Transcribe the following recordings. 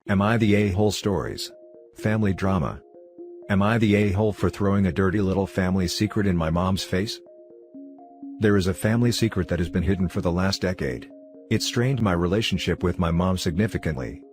Am I the a-hole stories? Family drama. Am I the a-hole for throwing a dirty little family secret in my mom's face? There is a family secret that has been hidden for the last decade. It strained my relationship with my mom significantly.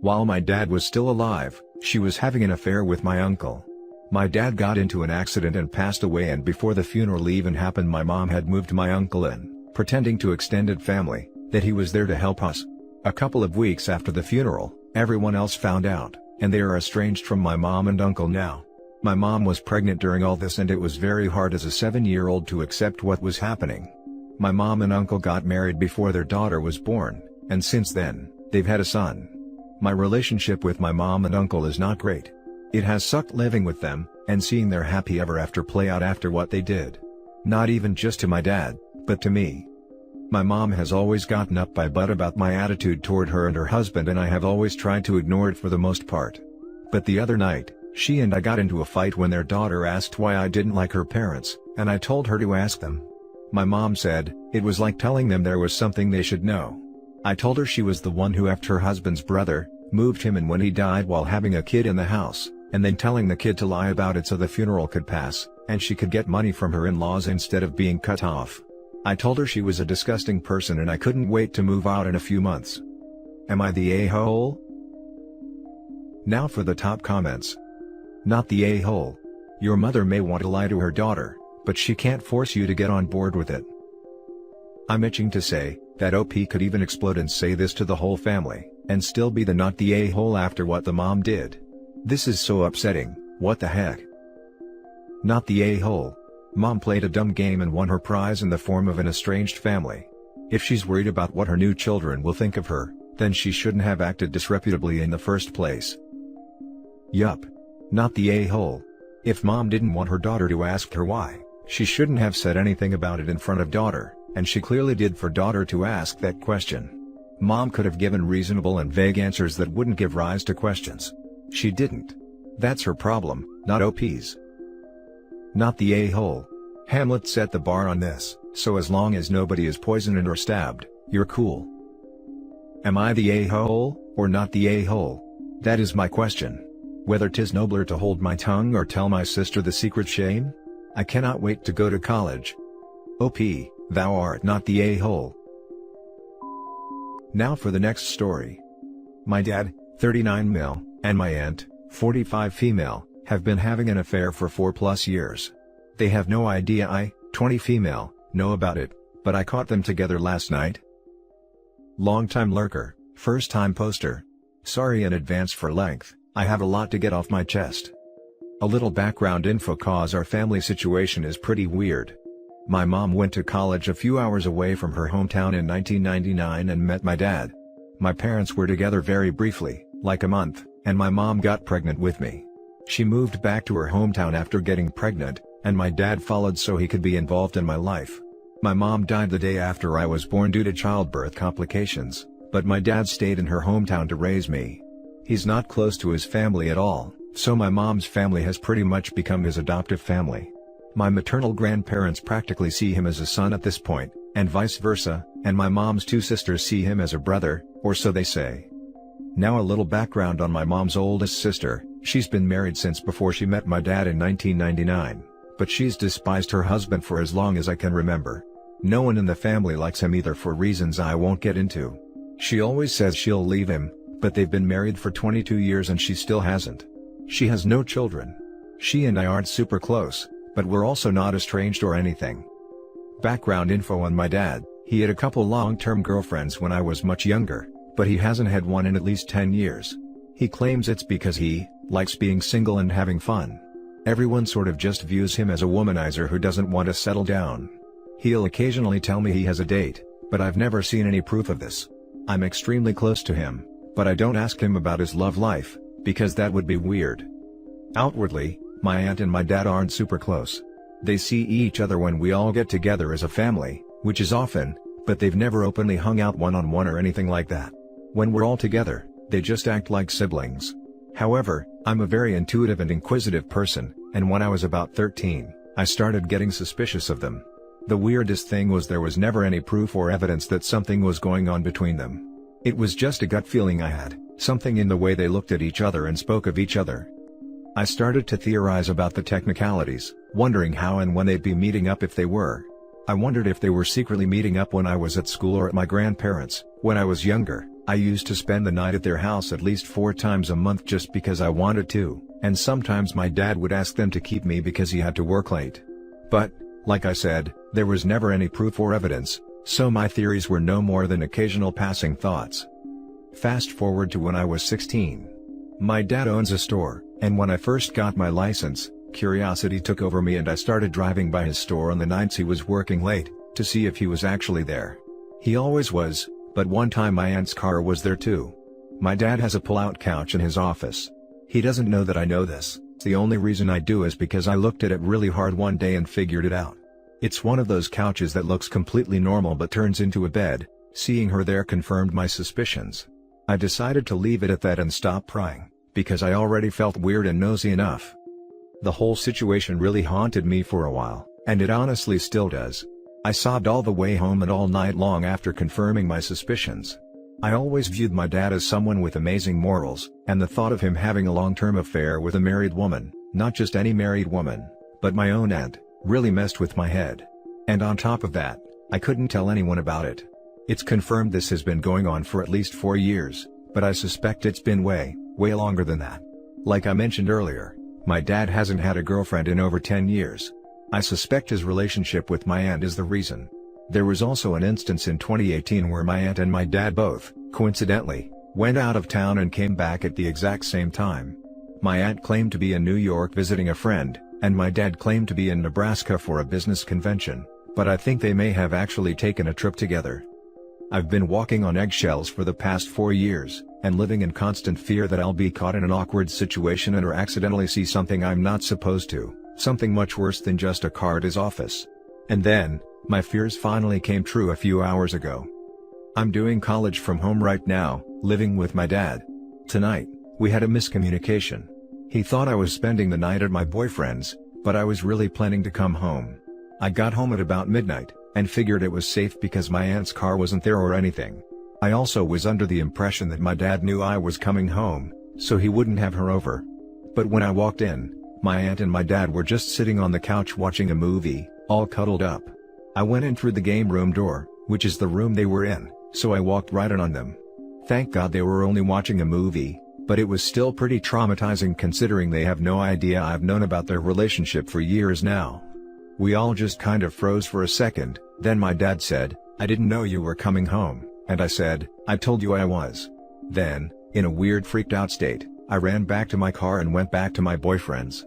While my dad was still alive, she was having an affair with my uncle. My dad got into an accident and passed away, and before the funeral even happened my mom had moved my uncle in, pretending to extended family, that he was there to help us. A couple of weeks after the funeral, everyone else found out, and they are estranged from my mom and uncle now. My mom was pregnant during all this, and it was very hard as a 7-year-old to accept what was happening. My mom and uncle got married before their daughter was born, and since then, they've had a son. My relationship with my mom and uncle is not great. It has sucked living with them, and seeing their happy ever after play out after what they did. Not even just to my dad, but to me. My mom has always gotten up my butt about my attitude toward her and her husband, and I have always tried to ignore it for the most part. But the other night, she and I got into a fight when their daughter asked why I didn't like her parents, and I told her to ask them. My mom said, it was like telling them there was something they should know. I told her she was the one who effed her husband's brother, moved him in when he died while having a kid in the house, and then telling the kid to lie about it so the funeral could pass, and she could get money from her in-laws instead of being cut off. I told her she was a disgusting person and I couldn't wait to move out in a few months. Am I the a-hole? Now for the top comments. Not the a-hole. Your mother may want to lie to her daughter, but she can't force you to get on board with it. I'm itching to say, that OP could even explode and say this to the whole family, and still be the not the a-hole after what the mom did. This is so upsetting, what the heck? Not the a-hole. Mom played a dumb game and won her prize in the form of an estranged family. If she's worried about what her new children will think of her, then she shouldn't have acted disreputably in the first place. Yup. Not the a-hole. If mom didn't want her daughter to ask her why, she shouldn't have said anything about it in front of daughter, and she clearly did for daughter to ask that question. Mom could have given reasonable and vague answers that wouldn't give rise to questions. She didn't. That's her problem, not OP's. Not the a-hole. Hamlet set the bar on this, so as long as nobody is poisoned or stabbed, you're cool. Am I the a-hole, or not the a-hole? That is my question. Whether 'tis nobler to hold my tongue or tell my sister the secret shame? I cannot wait to go to college. OP, thou art not the a-hole. Now for the next story. My dad, 39 male, and my aunt, 45 female, have been having an affair for 4+ years. They have no idea I, 20 female, know about it, but I caught them together last night. Long-time lurker, first-time poster. Sorry in advance for length, I have a lot to get off my chest. A little background info, cause our family situation is pretty weird. My mom went to college a few hours away from her hometown in 1999 and met my dad. My parents were together very briefly, like a month, and my mom got pregnant with me. She moved back to her hometown after getting pregnant, and my dad followed so he could be involved in my life. My mom died the day after I was born due to childbirth complications, but my dad stayed in her hometown to raise me. He's not close to his family at all, so my mom's family has pretty much become his adoptive family. My maternal grandparents practically see him as a son at this point, and vice versa, and my mom's 2 sisters see him as a brother, or so they say. Now a little background on my mom's oldest sister. She's been married since before she met my dad in 1999, but she's despised her husband for as long as I can remember. No one in the family likes him either for reasons I won't get into. She always says she'll leave him, but they've been married for 22 years and she still hasn't. She has no children. She and I aren't super close, but we're also not estranged or anything. Background info on my dad: he had a couple long-term girlfriends when I was much younger, but he hasn't had one in at least 10 years. He claims it's because he likes being single and having fun. Everyone sort of just views him as a womanizer who doesn't want to settle down. He'll occasionally tell me he has a date, but I've never seen any proof of this. I'm extremely close to him, but I don't ask him about his love life, because that would be weird. Outwardly, my aunt and my dad aren't super close. They see each other when we all get together as a family, which is often, but they've never openly hung out one-on-one or anything like that. When we're all together, they just act like siblings. However, I'm a very intuitive and inquisitive person, and when I was about 13, I started getting suspicious of them. The weirdest thing was there was never any proof or evidence that something was going on between them. It was just a gut feeling I had, something in the way they looked at each other and spoke of each other. I started to theorize about the technicalities, wondering how and when they'd be meeting up if they were. I wondered if they were secretly meeting up when I was at school or at my grandparents'. When I was younger, I used to spend the night at their house at least 4 times a month just because I wanted to, and sometimes my dad would ask them to keep me because he had to work late. But, like I said, there was never any proof or evidence, so my theories were no more than occasional passing thoughts. Fast forward to when I was 16. My dad owns a store, and when I first got my license, curiosity took over me and I started driving by his store on the nights he was working late, to see if he was actually there. He always was, but one time my aunt's car was there too. My dad has a pull-out couch in his office. He doesn't know that I know this. The only reason I do is because I looked at it really hard one day and figured it out. It's one of those couches that looks completely normal but turns into a bed. Seeing her there confirmed my suspicions. I decided to leave it at that and stop prying, because I already felt weird and nosy enough. The whole situation really haunted me for a while, and it honestly still does. I sobbed all the way home and all night long after confirming my suspicions. I always viewed my dad as someone with amazing morals, and the thought of him having a long-term affair with a married woman, not just any married woman, but my own aunt, really messed with my head. And on top of that, I couldn't tell anyone about it. It's confirmed this has been going on for at least 4 years, but I suspect it's been way longer than that. Like I mentioned earlier, my dad hasn't had a girlfriend in over 10 years. I suspect his relationship with my aunt is the reason. There was also an instance in 2018 where my aunt and my dad both, coincidentally, went out of town and came back at the exact same time. My aunt claimed to be in New York visiting a friend, and my dad claimed to be in Nebraska for a business convention, but I think they may have actually taken a trip together. I've been walking on eggshells for the past 4 years, and living in constant fear that I'll be caught in an awkward situation and or accidentally see something I'm not supposed to, something much worse than just a car at his office. And then, my fears finally came true a few hours ago. I'm doing college from home right now, living with my dad. Tonight, we had a miscommunication. He thought I was spending the night at my boyfriend's, but I was really planning to come home. I got home at about midnight, and figured it was safe because my aunt's car wasn't there or anything. I also was under the impression that my dad knew I was coming home, so he wouldn't have her over. But when I walked in, my aunt and my dad were just sitting on the couch watching a movie, all cuddled up. I went in through the game room door, which is the room they were in, so I walked right in on them. Thank God they were only watching a movie, but it was still pretty traumatizing considering they have no idea I've known about their relationship for years now. We all just kind of froze for a second, then my dad said, "I didn't know you were coming home," and I said, "I told you I was." Then, in a weird freaked out state, I ran back to my car and went back to my boyfriend's.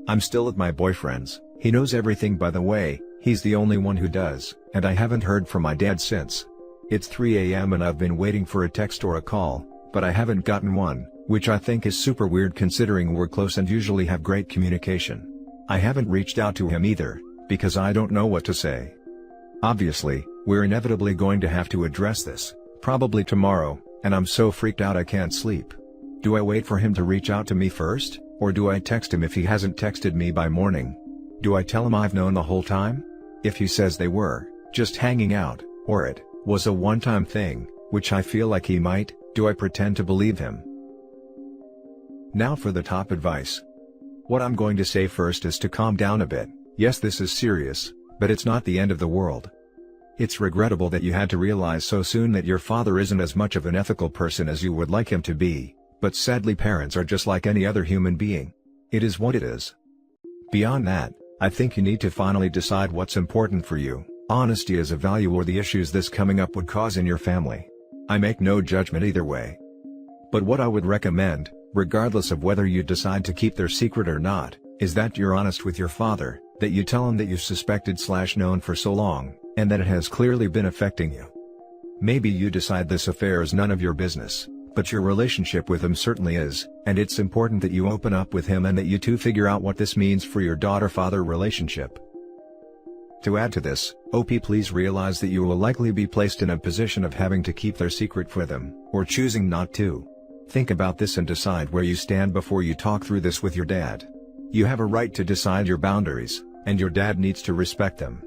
I'm still at my boyfriend's. He knows everything, by the way, he's the only one who does, and I haven't heard from my dad since. It's 3 a.m. and I've been waiting for a text or a call, but I haven't gotten one, which I think is super weird considering we're close and usually have great communication. I haven't reached out to him either, because I don't know what to say. Obviously, we're inevitably going to have to address this, probably tomorrow, and I'm so freaked out I can't sleep. Do I wait for him to reach out to me first, or do I text him if he hasn't texted me by morning? Do I tell him I've known the whole time? If he says they were just hanging out, or it was a one-time thing, which I feel like he might, do I pretend to believe him? Now for the top advice. What I'm going to say first is to calm down a bit. Yes, this is serious, but it's not the end of the world. It's regrettable that you had to realize so soon that your father isn't as much of an ethical person as you would like him to be, but sadly parents are just like any other human being. It is what it is. Beyond that, I think you need to finally decide what's important for you, honesty as a value or the issues this coming up would cause in your family. I make no judgment either way. But what I would recommend, regardless of whether you decide to keep their secret or not, is that you're honest with your father, that you tell him that you've suspected/known for so long, and that it has clearly been affecting you. Maybe you decide this affair is none of your business, but your relationship with him certainly is, and it's important that you open up with him and that you two figure out what this means for your daughter-father relationship. To add to this, please realize that you will likely be placed in a position of having to keep their secret for them, or choosing not to. Think about this and decide where you stand before you talk through this with your dad. You have a right to decide your boundaries, and your dad needs to respect them.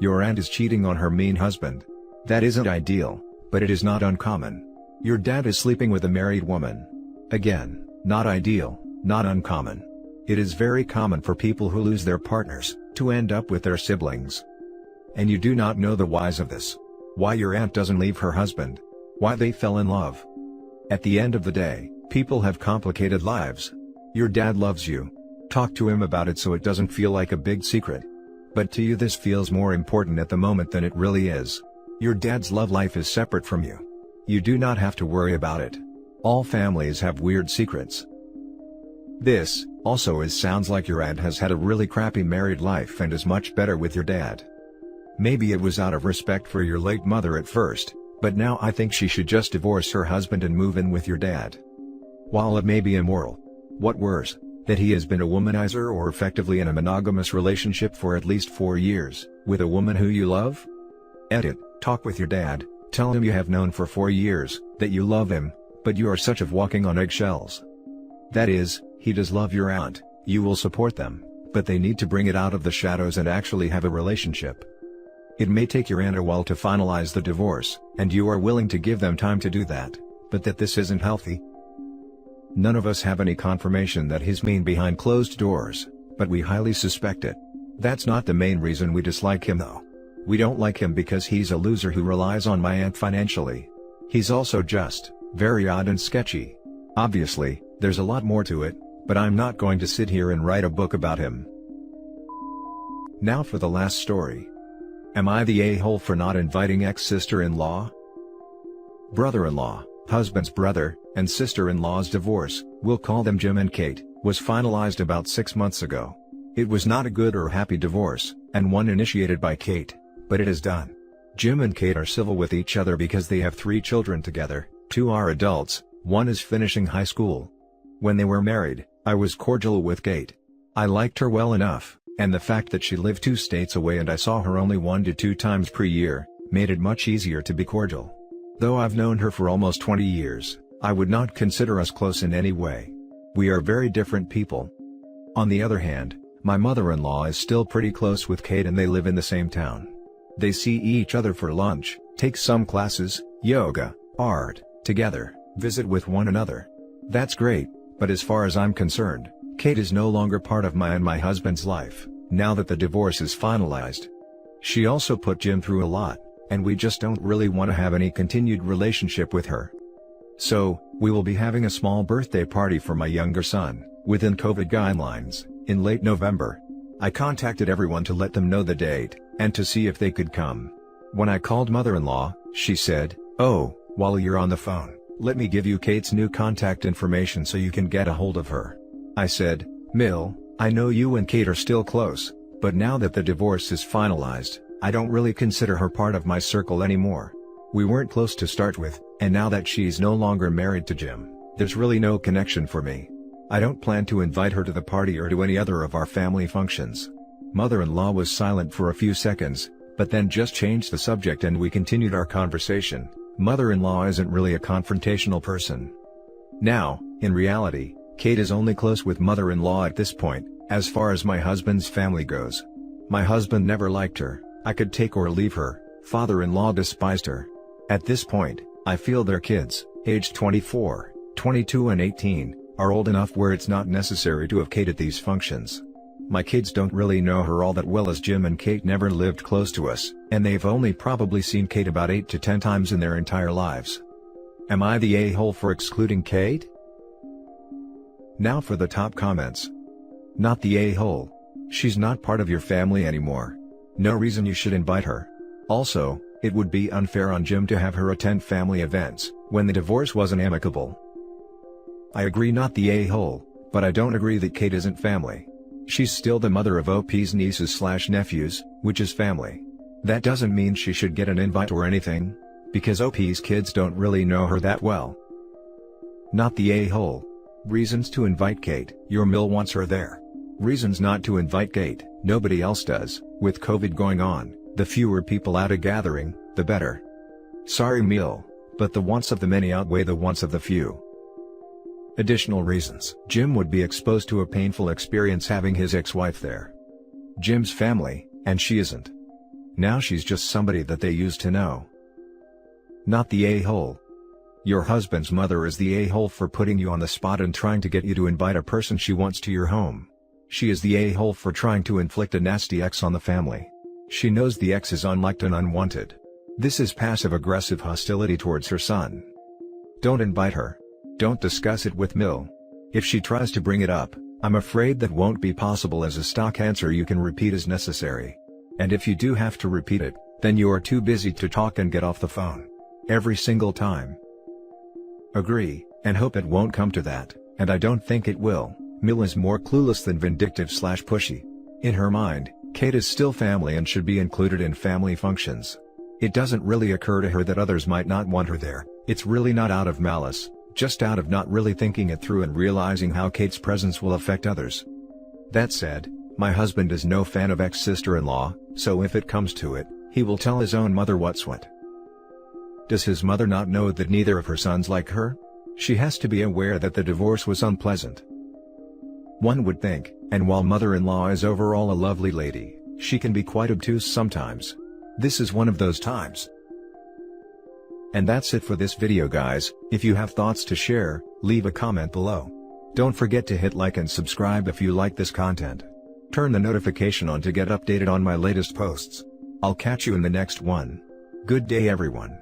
Your aunt is cheating on her mean husband. That isn't ideal, but it is not uncommon. Your dad is sleeping with a married woman. Again, not ideal, not uncommon. It is very common for people who lose their partners to end up with their siblings. And you do not know the whys of this. Why your aunt doesn't leave her husband. Why they fell in love. At the end of the day, people have complicated lives. Your dad loves you. Talk to him about it so it doesn't feel like a big secret. But to you this feels more important at the moment than it really is. Your dad's love life is separate from you. You do not have to worry about it. All families have weird secrets. This also sounds like your aunt has had a really crappy married life and is much better with your dad. Maybe it was out of respect for your late mother at first, but now I think she should just divorce her husband and move in with your dad. While it may be immoral, what worse, that he has been a womanizer or effectively in a monogamous relationship for at least 4 years, with a woman who you love? Edit, talk with your dad, tell him you have known for 4 years, that you love him, but you are such of walking on eggshells. That is, he does love your aunt, you will support them, but they need to bring it out of the shadows and actually have a relationship. It may take your aunt a while to finalize the divorce, and you are willing to give them time to do that, but that this isn't healthy. None of us have any confirmation that he's mean behind closed doors, but we highly suspect it. That's not the main reason we dislike him though. We don't like him because he's a loser who relies on my aunt financially. He's also just very odd and sketchy. Obviously, there's a lot more to it, but I'm not going to sit here and write a book about him. Now for the last story. Am I the a-hole for not inviting ex-sister-in-law? Brother-in-law, husband's brother, and sister-in-law's divorce, we'll call them Jim and Kate, was finalized about 6 months ago. It was not a good or happy divorce, and one initiated by Kate, but it is done. Jim and Kate are civil with each other because they have 3 children together, 2 are adults, 1 is finishing high school. When they were married, I was cordial with Kate. I liked her well enough, and the fact that she lived 2 states away and I saw her only 1 to 2 times per year, made it much easier to be cordial. Though I've known her for almost 20 years, I would not consider us close in any way. We are very different people. On the other hand, my mother-in-law is still pretty close with Kate and they live in the same town. They see each other for lunch, take some classes, yoga, art, together, visit with one another. That's great, but as far as I'm concerned, Kate is no longer part of my and my husband's life, now that the divorce is finalized. She also put Jim through a lot, and we just don't really want to have any continued relationship with her. So, we will be having a small birthday party for my younger son, within COVID guidelines, in late November. I contacted everyone to let them know the date, and to see if they could come. When I called mother-in-law, she said, "Oh, while you're on the phone, let me give you Kate's new contact information so you can get a hold of her." I said, "Mill, I know you and Kate are still close, but now that the divorce is finalized, I don't really consider her part of my circle anymore. We weren't close to start with, and now that she's no longer married to Jim, there's really no connection for me. I don't plan to invite her to the party or to any other of our family functions." Mother-in-law was silent for a few seconds, but then just changed the subject and we continued our conversation. Mother-in-law isn't really a confrontational person. Now, in reality, Kate is only close with mother-in-law at this point, as far as my husband's family goes. My husband never liked her, I could take or leave her, father-in-law despised her. At this point, I feel their kids, aged 24, 22 and 18, are old enough where it's not necessary to have Kate at these functions. My kids don't really know her all that well as Jim and Kate never lived close to us, and they've only probably seen Kate about 8 to 10 times in their entire lives. Am I the a-hole for excluding Kate? Now for the top comments. Not the a-hole. She's not part of your family anymore. No reason you should invite her. Also, it would be unfair on Jim to have her attend family events, when the divorce wasn't amicable. I agree not the a-hole, but I don't agree that Kate isn't family. She's still the mother of OP's nieces/nephews, which is family. That doesn't mean she should get an invite or anything, because OP's kids don't really know her that well. Not the a-hole. Reasons to invite Kate, your mill wants her there. Reasons not to invite Kate, nobody else does. With COVID going on, the fewer people at a gathering, the better. Sorry mill, but the wants of the many outweigh the wants of the few. Additional reasons. Jim would be exposed to a painful experience having his ex-wife there. Jim's family, and she isn't. Now she's just somebody that they used to know. not the a-hole. Your husband's mother is the a-hole for putting you on the spot and trying to get you to invite a person she wants to your home. She is the a-hole for trying to inflict a nasty X on the family. She knows the X is unliked and unwanted. This is passive-aggressive hostility towards her son. Don't invite her. Don't discuss it with Mill. If she tries to bring it up, I'm afraid that won't be possible as a stock answer you can repeat as necessary. And if you do have to repeat it, then you are too busy to talk and get off the phone. Every single time. Agree, and hope it won't come to that, and I don't think it will. Mill is more clueless than vindictive/pushy. In her mind, Kate is still family and should be included in family functions. It doesn't really occur to her that others might not want her there. It's really not out of malice, just out of not really thinking it through and realizing how Kate's presence will affect others. That said, my husband is no fan of ex-sister-in-law, so if it comes to it, he will tell his own mother what's what. Does his mother not know that neither of her sons like her? She has to be aware that the divorce was unpleasant. One would think, and while mother-in-law is overall a lovely lady, she can be quite obtuse sometimes. This is one of those times. And that's it for this video, guys. If you have thoughts to share, leave a comment below. Don't forget to hit like and subscribe if you like this content. Turn the notification on to get updated on my latest posts. I'll catch you in the next one. Good day, everyone.